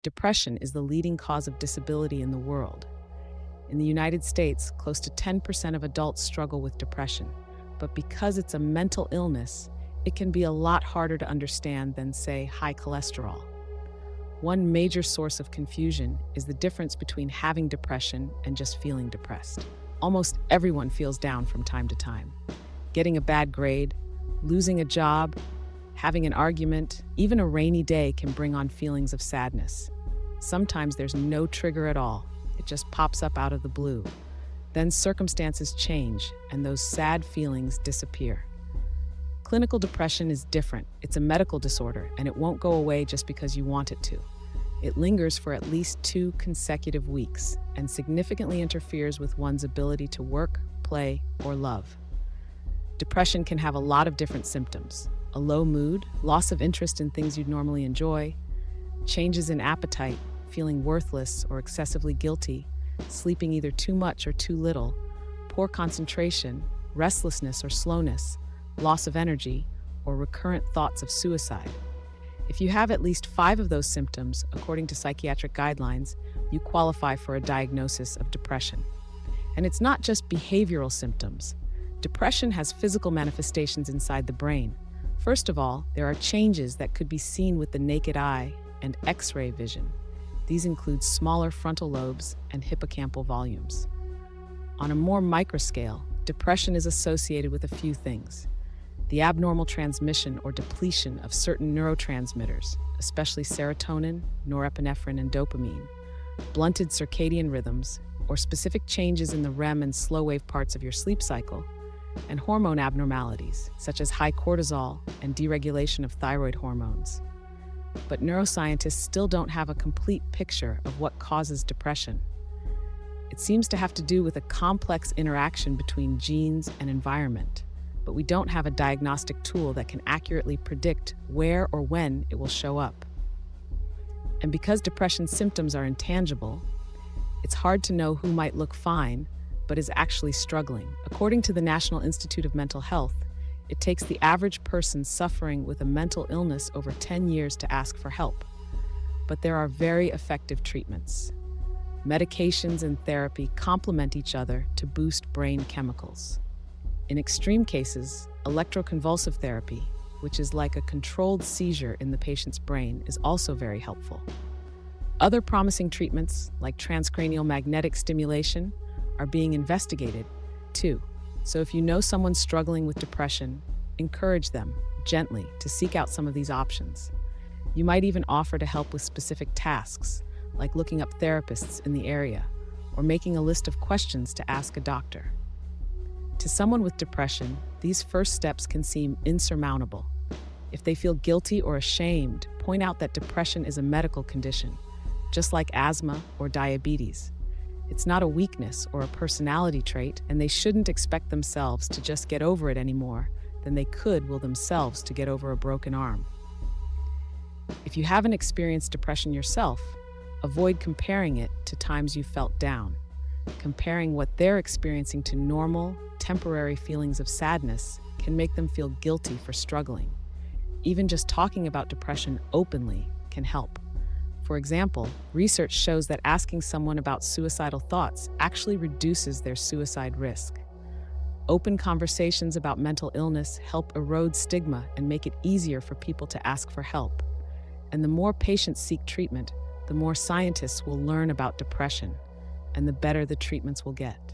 Depression is the leading cause of disability in the world. In the United States, close to 10% of adults struggle with depression. But because it's a mental illness, it can be a lot harder to understand than, say, high cholesterol. One major source of confusion is the difference between having depression and just feeling depressed. Almost everyone feels down from time to time. Getting a bad grade, losing a job, having an argument, even a rainy day can bring on feelings of sadness. Sometimes there's no trigger at all. It just pops up out of the blue. Then circumstances change, and those sad feelings disappear. Clinical depression is different. It's a medical disorder, and it won't go away just because you want it to. It lingers for at least 2 consecutive weeks and significantly interferes with one's ability to work, play, or love. Depression can have a lot of different symptoms: a low mood, loss of interest in things you'd normally enjoy, changes in appetite, feeling worthless or excessively guilty, sleeping either too much or too little, poor concentration, restlessness or slowness, loss of energy, or recurrent thoughts of suicide. If you have at least 5 of those symptoms, according to psychiatric guidelines, you qualify for a diagnosis of depression. And it's not just behavioral symptoms. Depression has physical manifestations inside the brain. First of all, there are changes that could be seen with the naked eye and X-ray vision. These include smaller frontal lobes and hippocampal volumes. On a more micro scale, depression is associated with a few things: the abnormal transmission or depletion of certain neurotransmitters, especially serotonin, norepinephrine, and dopamine, blunted circadian rhythms, or specific changes in the REM and slow-wave parts of your sleep cycle, and hormone abnormalities, such as high cortisol and deregulation of thyroid hormones. But neuroscientists still don't have a complete picture of what causes depression. It seems to have to do with a complex interaction between genes and environment, but we don't have a diagnostic tool that can accurately predict where or when it will show up. And because depression symptoms are intangible, it's hard to know who might look fine but is actually struggling. According to the National Institute of Mental Health, it takes the average person suffering with a mental illness over 10 years to ask for help. But there are very effective treatments. Medications and therapy complement each other to boost brain chemicals. In extreme cases, electroconvulsive therapy, which is like a controlled seizure in the patient's brain, is also very helpful. Other promising treatments, like transcranial magnetic stimulation, are being investigated, too. So if you know someone struggling with depression, encourage them, gently, to seek out some of these options. You might even offer to help with specific tasks, like looking up therapists in the area, or making a list of questions to ask a doctor. To someone with depression, these first steps can seem insurmountable. If they feel guilty or ashamed, point out that depression is a medical condition, just like asthma or diabetes. It's not a weakness or a personality trait, and they shouldn't expect themselves to just get over it any more than they could will themselves to get over a broken arm. If you haven't experienced depression yourself, avoid comparing it to times you felt down. Comparing what they're experiencing to normal, temporary feelings of sadness can make them feel guilty for struggling. Even just talking about depression openly can help. For example, research shows that asking someone about suicidal thoughts actually reduces their suicide risk. Open conversations about mental illness help erode stigma and make it easier for people to ask for help. And the more patients seek treatment, the more scientists will learn about depression, and the better the treatments will get.